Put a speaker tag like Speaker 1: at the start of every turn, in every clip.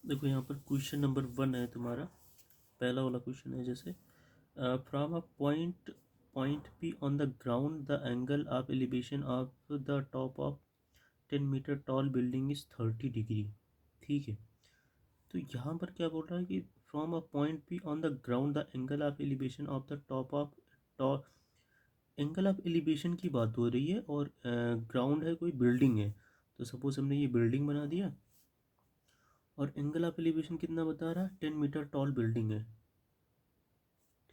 Speaker 1: देखो यहाँ पर क्वेश्चन नंबर 1 है तुम्हारा, पहला वाला क्वेश्चन है जैसे from a point P on the ground the angle of elevation of the top of 10 metre tall building is 30 degree. ठीक है, तो यहाँ पर क्या बोल रहा है कि from a point P on the ground the angle of elevation of the top of to angle of elevation की बात हो रही है और ग्राउंड है, कोई बिल्डिंग है। तो सपोज हमने ये बिल्डिंग बना दिया और एंगल ऑफ एलिवेशन कितना बता रहा है, 10 मीटर टॉल बिल्डिंग है।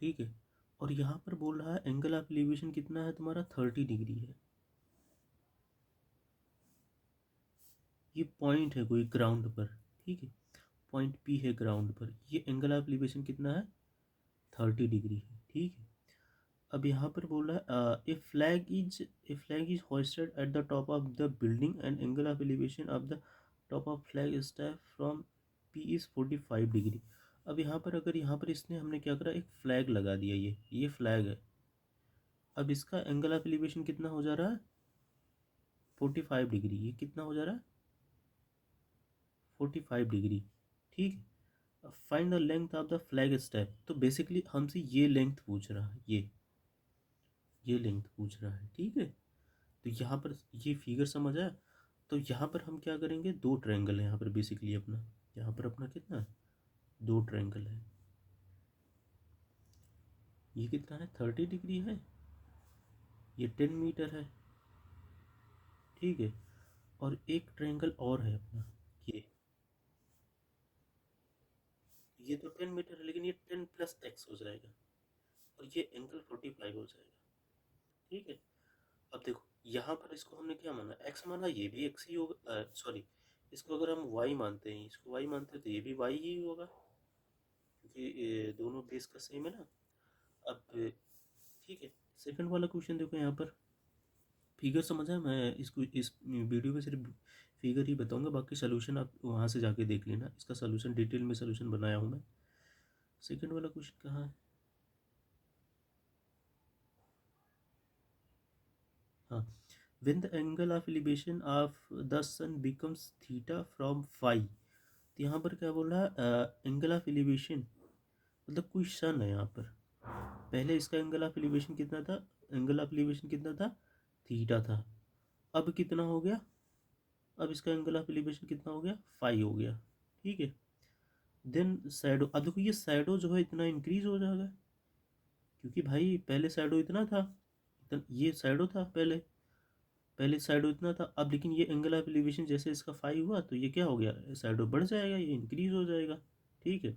Speaker 1: ठीक है, और यहाँ पर बोल रहा है एंगल ऑफ एलिवेशन कितना है तुम्हारा, 30 डिग्री है। ये पॉइंट है कोई ग्राउंड पर। ठीक है, पॉइंट पी है ग्राउंड पर, ये एंगल ऑफ एलिवेशन कितना है, 30 डिग्री है। ठीक है, अब यहाँ पर बोल रहा है a flag is hoisted at the top of the building and angle of elevation of the top of flag staff from P is 45 degree. अब यहाँ पर अगर यहाँ पर इसने हमने क्या करा, एक फ्लैग लगा दिया, ये फ्लैग है। अब इसका एंगल ऑफ एलिवेशन कितना हो जा रहा है, 45 डिग्री। ये कितना हो जा रहा है, 45 डिग्री। ठीक है, अब find the length of the flag step. तो बेसिकली हमसे ये लेंथ पूछ रहा है, ये लेंथ पूछ रहा है। ठीक है, तो यहाँ पर ये फिगर समझ आया। तो यहाँ पर हम क्या करेंगे, दो ट्रायंगल है यहाँ पर बेसिकली अपना, यहाँ पर अपना कितना है, दो ट्रायंगल है। ये कितना है, 30 डिग्री है, ये 10 मीटर है। ठीक है, और एक ट्रायंगल और है अपना, ये ये तो 10 मीटर है, लेकिन ये 10 + x हो जाएगा और ये एंगल 45 हो जाएगा। ठीक है, अब देखो यहाँ पर इसको हमने क्या माना, x माना, ये भी x ही होगा। सॉरी, इसको अगर हम y मानते हैं, इसको y मानते हैं तो ये भी y ही होगा, क्योंकि ये दोनों बेस का सेम है ना। अब ठीक है, सेकंड वाला क्वेश्चन देखो, यहाँ पर फिगर समझ है। मैं इसको इस वीडियो में सिर्फ फिगर ही बताऊंगा, बाकी सोल्यूशन आप वहाँ से जाके देख लेना। इसका सोल्यूशन डिटेल में सोल्यूशन बनाया हूँ मैं। सेकंड वाला क्वेश्चन कहाँ है, हाँ, when the angle of elevation of the sun becomes theta from phi। तो यहाँ पर क्या बोल रहा है, एंगल ऑफ एलिवेशन मतलब कोई सन है यहाँ पर। पहले इसका एंगल ऑफ एलिवेशन कितना था, एंगल ऑफ एलिवेशन कितना था, थीटा था। अब कितना हो गया, अब इसका एंगल ऑफ एलिवेशन कितना हो गया, फाई हो गया। ठीक है, देन सैडो। अब देखो ये सैडो जो है इतना इंक्रीज हो जाएगा, क्योंकि भाई पहले सैडो इतना था, ये सैडो था पहले, पहले सैडो इतना था। अब लेकिन ये एंगल ऑफ एलिवेशन जैसे इसका फाई हुआ तो ये क्या हो गया, सैडो बढ़ जाएगा, ये इंक्रीज हो जाएगा। ठीक है,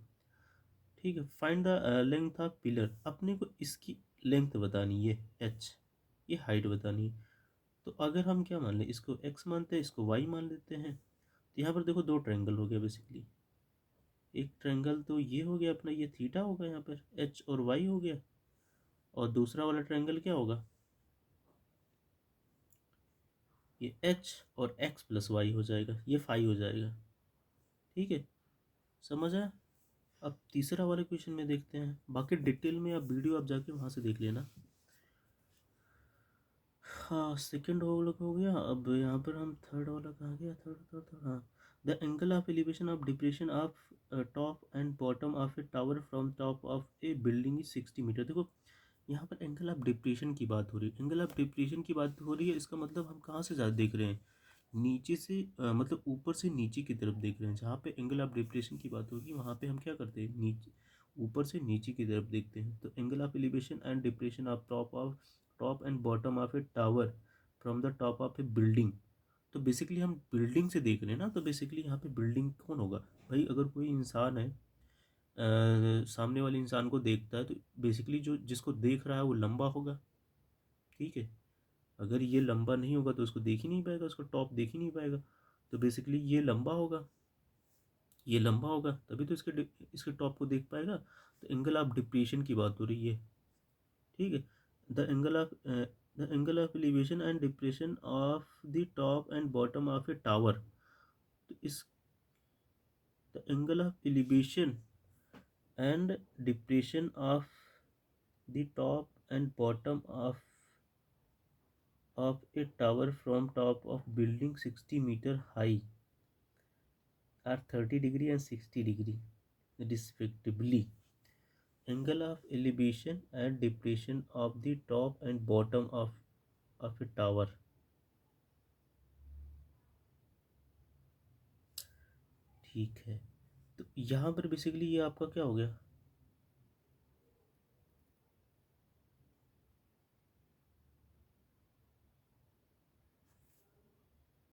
Speaker 1: ठीक है, find the length of pillar. अपने को इसकी लेंथ बतानी है, एच, ये हाइट बतानी है। तो अगर हम क्या मान लें, इसको एक्स मानते हैं, इसको वाई मान लेते हैं। तो यहाँ पर देखो दो ट्रायंगल हो गया बेसिकली। एक ट्रायंगल तो ये हो गया अपना, ये थीटा होगा, यहाँ पर एच और वाई हो गया। और दूसरा वाला ट्रायंगल क्या होगा, ये एच और एक्स प्लस वाई हो जाएगा, ये फाई हो जाएगा। ठीक है, समझ आया। अब तीसरा वाले क्वेश्चन में देखते हैं, बाकी डिटेल में आप वीडियो आप जाके वहाँ से देख लेना। हाँ, सेकंड वाला हो गया। अब यहाँ पर हम थर्ड वाला कहाँ गया, थर्ड थर्ड थर्ड, हाँ, the angle of elevation of depression of top and bottom of a tower from top of a building is 60 metre. देखो यहाँ पर एंगल ऑफ डिप्रेशन की बात हो रही है, एंगल ऑफ डिप्रेशन की बात हो रही है, इसका मतलब हम कहाँ से ज़्यादा देख रहे हैं, नीचे से मतलब ऊपर से नीचे की तरफ देख रहे हैं। जहाँ पे एंगल ऑफ डिप्रेशन की बात होगी वहाँ पे हम क्या करते हैं, नीचे, ऊपर से नीचे की तरफ देखते हैं। तो angle of elevation and depression of top and bottom of a tower from the top of a building. तो बेसिकली हम बिल्डिंग से देख रहे हैं ना, तो बेसिकली यहाँ पे बिल्डिंग कौन होगा भाई, अगर कोई इंसान है सामने वाले इंसान को देखता है तो बेसिकली जो जिसको देख रहा है वो लंबा होगा। ठीक है, अगर ये लंबा नहीं होगा तो उसको देख ही नहीं पाएगा, उसको टॉप देख ही नहीं पाएगा। तो बेसिकली ये लंबा होगा, ये लंबा होगा तभी तो इसके टॉप को देख पाएगा। तो एंगल ऑफ डिप्रेशन की बात हो रही है। ठीक है, the angle of elevation and depression of the top and bottom of a tower. तो इस the angle of elevation and depression of the top and bottom of a tower from top of building 60 metre high are 30 degree and 60 degree respectively. Angle of elevation and depression of the top and bottom of a tower. ठीक है, तो यहाँ पर basically ये आपका क्या हो गया,